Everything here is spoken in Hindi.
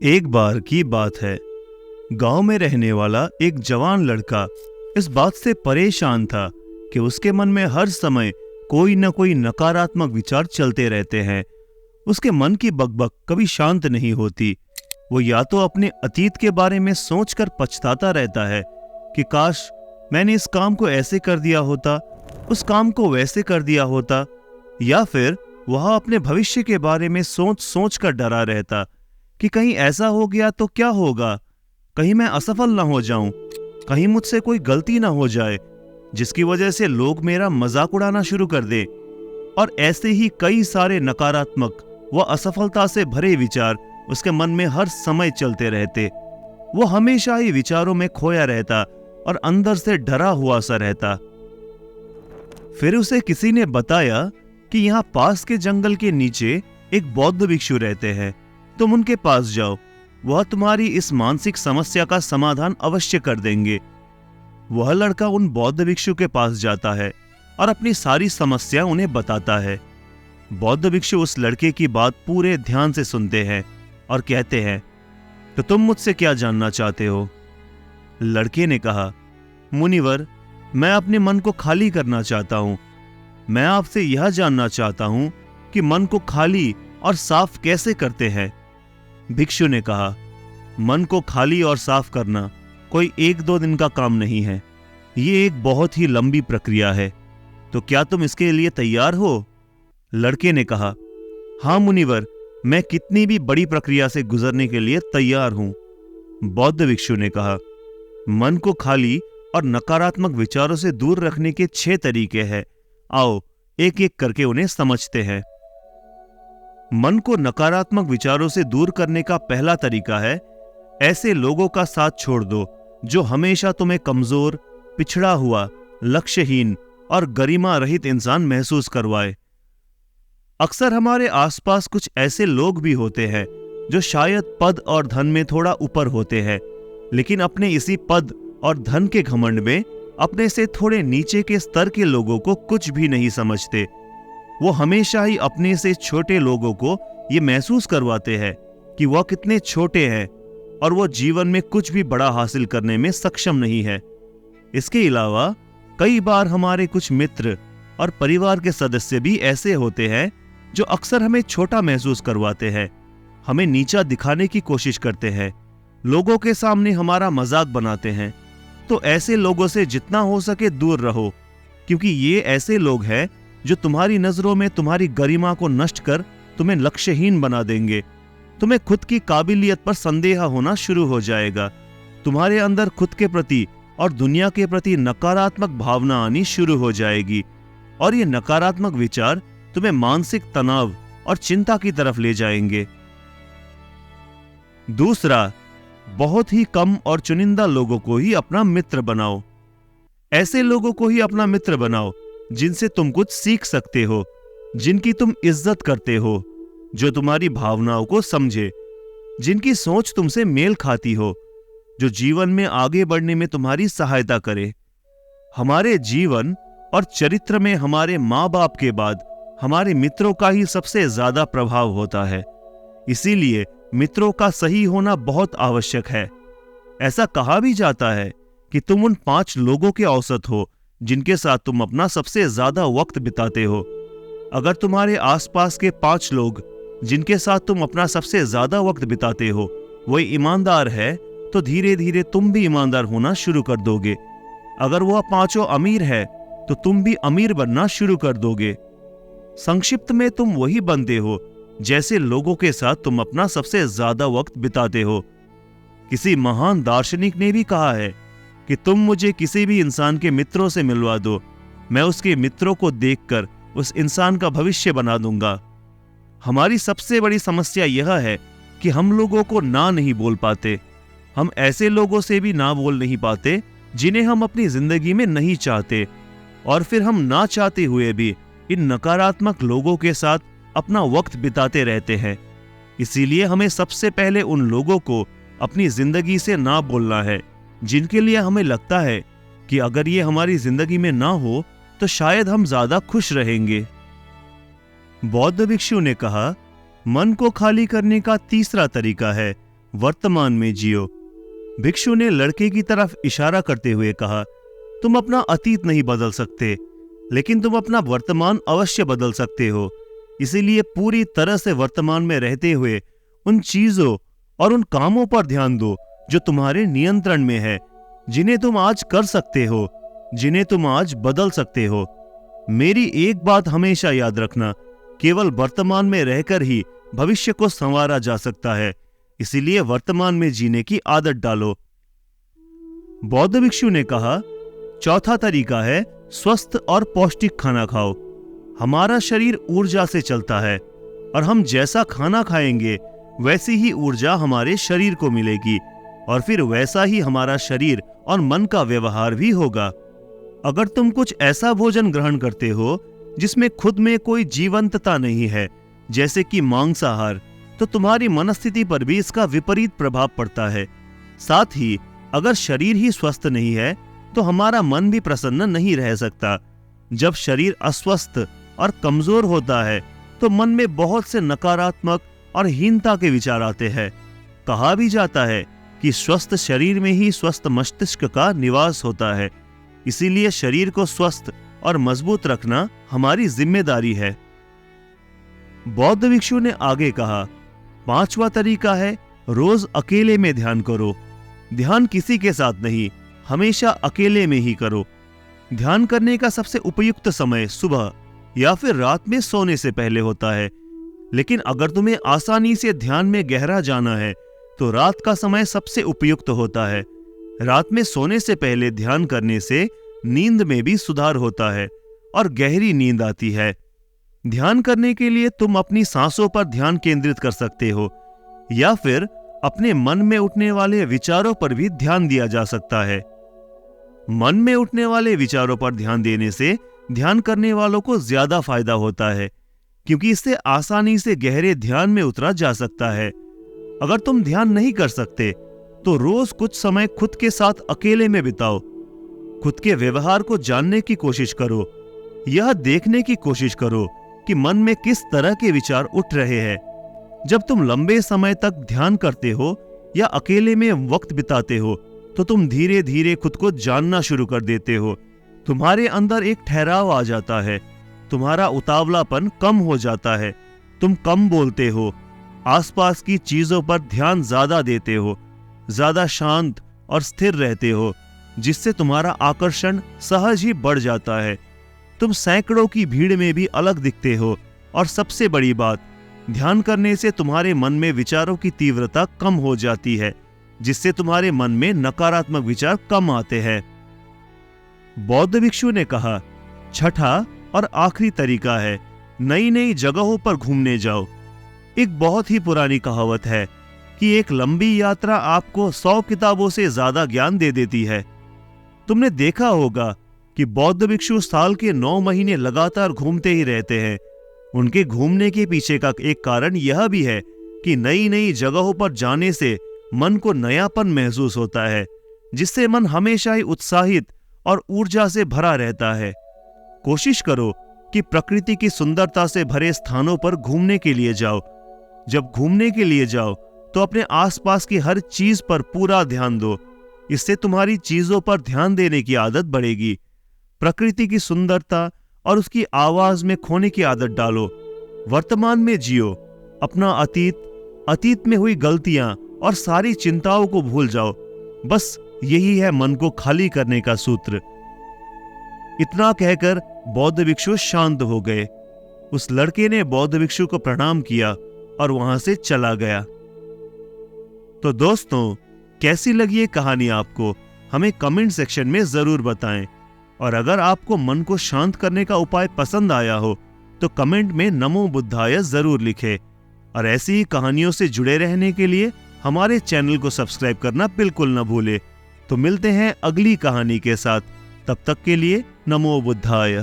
एक बार की बात है। गांव में रहने वाला एक जवान लड़का इस बात से परेशान था कि उसके मन में हर समय कोई न कोई नकारात्मक विचार चलते रहते हैं। उसके मन की बकबक कभी शांत नहीं होती। वो या तो अपने अतीत के बारे में सोचकर पछताता रहता है कि काश मैंने इस काम को ऐसे कर दिया होता, उस काम को वैसे कर दिया होता, या फिर वह अपने भविष्य के बारे में सोच सोच कर डरा रहता कि कहीं ऐसा हो गया तो क्या होगा, कहीं मैं असफल ना हो जाऊं, कहीं मुझसे कोई गलती ना हो जाए जिसकी वजह से लोग मेरा मजाक उड़ाना शुरू कर दे। और ऐसे ही कई सारे नकारात्मक व असफलता से भरे विचार उसके मन में हर समय चलते रहते। वो हमेशा ही विचारों में खोया रहता और अंदर से डरा हुआ सा रहता। फिर उसे किसी ने बताया कि यहाँ पास के जंगल के नीचे एक बौद्ध भिक्षु रहते हैं, तुम उनके पास जाओ, वह तुम्हारी इस मानसिक समस्या का समाधान अवश्य कर देंगे। वह लड़का उन बौद्ध भिक्षु के पास जाता है और अपनी सारी समस्या उन्हें बताता है। बौद्ध भिक्षु उस लड़के की बात पूरे ध्यान से सुनते हैं और कहते हैं, तो तुम मुझसे क्या जानना चाहते हो? लड़के ने कहा, मुनिवर, मैं अपने मन को खाली करना चाहता हूं। मैं आपसे यह जानना चाहता हूं कि मन को खाली और साफ कैसे करते हैं? भिक्षु ने कहा, मन को खाली और साफ करना कोई 1-2 दिन का काम नहीं है। ये एक बहुत ही लंबी प्रक्रिया है। तो क्या तुम इसके लिए तैयार हो? लड़के ने कहा, हाँ मुनिवर, मैं कितनी भी बड़ी प्रक्रिया से गुजरने के लिए तैयार हूं। बौद्ध भिक्षु ने कहा, मन को खाली और नकारात्मक विचारों से दूर रखने के 6 तरीके हैं। आओ एक एक करके उन्हें समझते हैं। मन को नकारात्मक विचारों से दूर करने का पहला तरीका है, ऐसे लोगों का साथ छोड़ दो जो हमेशा तुम्हें कमजोर, पिछड़ा हुआ, लक्ष्यहीन और गरिमा रहित इंसान महसूस करवाए। अक्सर हमारे आसपास कुछ ऐसे लोग भी होते हैं जो शायद पद और धन में थोड़ा ऊपर होते हैं, लेकिन अपने इसी पद और धन के घमंड में अपने से थोड़े नीचे के स्तर के लोगों को कुछ भी नहीं समझते। वो हमेशा ही अपने से छोटे लोगों को ये महसूस करवाते हैं कि वह कितने छोटे हैं और वो जीवन में कुछ भी बड़ा हासिल करने में सक्षम नहीं है। इसके अलावा कई बार हमारे कुछ मित्र और परिवार के सदस्य भी ऐसे होते हैं जो अक्सर हमें छोटा महसूस करवाते हैं, हमें नीचा दिखाने की कोशिश करते हैं, लोगों के सामने हमारा मजाक बनाते हैं। तो ऐसे लोगों से जितना हो सके दूर रहो, क्योंकि ये ऐसे लोग हैं जो तुम्हारी नजरों में तुम्हारी गरिमा को नष्ट कर तुम्हें लक्ष्यहीन बना देंगे। तुम्हें खुद की काबिलियत पर संदेह होना शुरू हो जाएगा। तुम्हारे अंदर खुद के प्रति और दुनिया के प्रति नकारात्मक भावना आनी शुरू हो जाएगी और ये नकारात्मक विचार तुम्हें मानसिक तनाव और चिंता की तरफ ले जाएंगे। दूसरा, बहुत ही कम और चुनिंदा लोगों को ही अपना मित्र बनाओ। ऐसे लोगों को ही अपना मित्र बनाओ जिनसे तुम कुछ सीख सकते हो, जिनकी तुम इज्जत करते हो, जो तुम्हारी भावनाओं को समझे, जिनकी सोच तुमसे मेल खाती हो, जो जीवन में आगे बढ़ने में तुम्हारी सहायता करे। हमारे जीवन और चरित्र में हमारे माँ बाप के बाद हमारे मित्रों का ही सबसे ज्यादा प्रभाव होता है। इसीलिए मित्रों का सही होना बहुत आवश्यक है। ऐसा कहा भी जाता है कि तुम उन 5 लोगों के औसत हो जिनके साथ तुम अपना सबसे ज्यादा वक्त बिताते हो। अगर तुम्हारे आसपास के 5 लोग जिनके साथ तुम अपना सबसे ज्यादा वक्त बिताते हो वही ईमानदार है, तो धीरे धीरे तुम भी ईमानदार होना शुरू कर दोगे। अगर वह 5 अमीर है तो तुम भी अमीर बनना शुरू कर दोगे। संक्षिप्त में तुम वही बनते हो जैसे लोगों के साथ तुम अपना सबसे ज्यादा वक्त बिताते हो। किसी महान दार्शनिक ने भी कहा है कि तुम मुझे किसी भी इंसान के मित्रों से मिलवा दो, मैं उसके मित्रों को देखकर उस इंसान का भविष्य बना दूंगा। हमारी सबसे बड़ी समस्या यह है कि हम लोगों को ना नहीं बोल पाते। हम ऐसे लोगों से भी ना बोल नहीं पाते जिन्हें हम अपनी जिंदगी में नहीं चाहते, और फिर हम ना चाहते हुए भी इन नकारात्मक लोगों के साथ अपना वक्त बिताते रहते हैं। इसीलिए हमें सबसे पहले उन लोगों को अपनी जिंदगी से ना बोलना है जिनके लिए हमें लगता है कि अगर ये हमारी जिंदगी में ना हो तो शायद हम ज्यादा खुश रहेंगे। बौद्ध भिक्षु ने कहा, मन को खाली करने का तीसरा तरीका है वर्तमान में जियो। भिक्षु ने लड़के की तरफ इशारा करते हुए कहा, तुम अपना अतीत नहीं बदल सकते, लेकिन तुम अपना वर्तमान अवश्य बदल सकते हो। इसीलिए पूरी तरह से वर्तमान में रहते हुए उन चीजों और उन कामों पर ध्यान दो जो तुम्हारे नियंत्रण में है, जिन्हें तुम आज कर सकते हो, जिन्हें तुम आज बदल सकते हो। मेरी एक बात हमेशा याद रखना, केवल वर्तमान में रहकर ही भविष्य को संवारा जा सकता है। इसीलिए वर्तमान में जीने की आदत डालो। बौद्ध भिक्षु ने कहा, चौथा तरीका है स्वस्थ और पौष्टिक खाना खाओ। हमारा शरीर ऊर्जा से चलता है और हम जैसा खाना खाएंगे वैसी ही ऊर्जा हमारे शरीर को मिलेगी और फिर वैसा ही हमारा शरीर और मन का व्यवहार भी होगा। अगर तुम कुछ ऐसा भोजन ग्रहण करते हो जिसमें खुद में कोई जीवंतता नहीं है, जैसे कि मांसाहार, तो तुम्हारी मनस्थिति पर भी इसका विपरीत प्रभाव पड़ता है। साथ ही अगर शरीर ही स्वस्थ नहीं है तो हमारा मन भी प्रसन्न नहीं रह सकता। जब शरीर अस्वस्थ और कमजोर होता है तो मन में बहुत से नकारात्मक और हीनता के विचार आते हैं। कहा भी जाता है कि स्वस्थ शरीर में ही स्वस्थ मस्तिष्क का निवास होता है। इसीलिए शरीर को स्वस्थ और मजबूत रखना हमारी जिम्मेदारी है। बौद्ध भिक्षु ने आगे कहा, पांचवा तरीका है रोज अकेले में ध्यान करो। ध्यान किसी के साथ नहीं, हमेशा अकेले में ही करो। ध्यान करने का सबसे उपयुक्त समय सुबह या फिर रात में सोने से पहले होता है, लेकिन अगर तुम्हें आसानी से ध्यान में गहरा जाना है तो रात का समय सबसे उपयुक्त होता है। रात में सोने से पहले ध्यान करने से नींद में भी सुधार होता है और गहरी नींद आती है। ध्यान करने के लिए तुम अपनी सांसों पर ध्यान केंद्रित कर सकते हो या फिर अपने मन में उठने वाले विचारों पर भी ध्यान दिया जा सकता है। मन में उठने वाले विचारों पर ध्यान देने से ध्यान करने वालों को ज्यादा फायदा होता है, क्योंकि इससे आसानी से गहरे ध्यान में उतरा जा सकता है। अगर तुम ध्यान नहीं कर सकते तो रोज कुछ समय खुद के साथ अकेले में बिताओ। खुद के व्यवहार को जानने की कोशिश करो। यह देखने की कोशिश करो कि मन में किस तरह के विचार उठ रहे हैं। जब तुम लंबे समय तक ध्यान करते हो या अकेले में वक्त बिताते हो तो तुम धीरे धीरे खुद को जानना शुरू कर देते हो। तुम्हारे अंदर एक ठहराव आ जाता है, तुम्हारा उतावलापन कम हो जाता है, तुम कम बोलते हो, आसपास की चीजों पर ध्यान ज्यादा देते हो, ज्यादा शांत और स्थिर रहते हो, जिससे तुम्हारा आकर्षण सहज ही बढ़ जाता है। तुम सैकड़ों की भीड़ में भी अलग दिखते हो और सबसे बड़ी बात, ध्यान करने से तुम्हारे मन में विचारों की तीव्रता कम हो जाती है, जिससे तुम्हारे मन में नकारात्मक विचार कम आते हैं। बौद्ध भिक्षु ने कहा, छठा और आखिरी तरीका है नई नई जगहों पर घूमने जाओ। एक बहुत ही पुरानी कहावत है कि एक लंबी यात्रा आपको 100 किताबों से ज्यादा ज्ञान दे देती है। तुमने देखा होगा कि बौद्ध भिक्षु साल के 9 महीने लगातार घूमते ही रहते हैं। उनके घूमने के पीछे का एक कारण यह भी है कि नई नई जगहों पर जाने से मन को नयापन महसूस होता है, जिससे मन हमेशा ही उत्साहित और ऊर्जा से भरा रहता है। कोशिश करो कि प्रकृति की सुंदरता से भरे स्थानों पर घूमने के लिए जाओ। जब घूमने के लिए जाओ तो अपने आसपास की हर चीज पर पूरा ध्यान दो। इससे तुम्हारी चीजों पर ध्यान देने की आदत बढ़ेगी। प्रकृति की सुंदरता और उसकी आवाज में खोने की आदत डालो। वर्तमान में जियो। अपना अतीत में हुई गलतियां और सारी चिंताओं को भूल जाओ। बस यही है मन को खाली करने का सूत्र। इतना कहकर बौद्ध भिक्षु शांत हो गए। उस लड़के ने बौद्ध भिक्षु को प्रणाम किया और वहां से चला गया। तो दोस्तों, कैसी लगी ये कहानी आपको? हमें कमेंट सेक्शन में जरूर बताएं। और अगर आपको मन को शांत करने का उपाय पसंद आया हो तो कमेंट में नमो बुद्धाय जरूर लिखें। और ऐसी ही कहानियों से जुड़े रहने के लिए हमारे चैनल को सब्सक्राइब करना बिल्कुल न भूलें। तो मिलते हैं अगली कहानी के साथ। तब तक के लिए नमो बुद्धाय।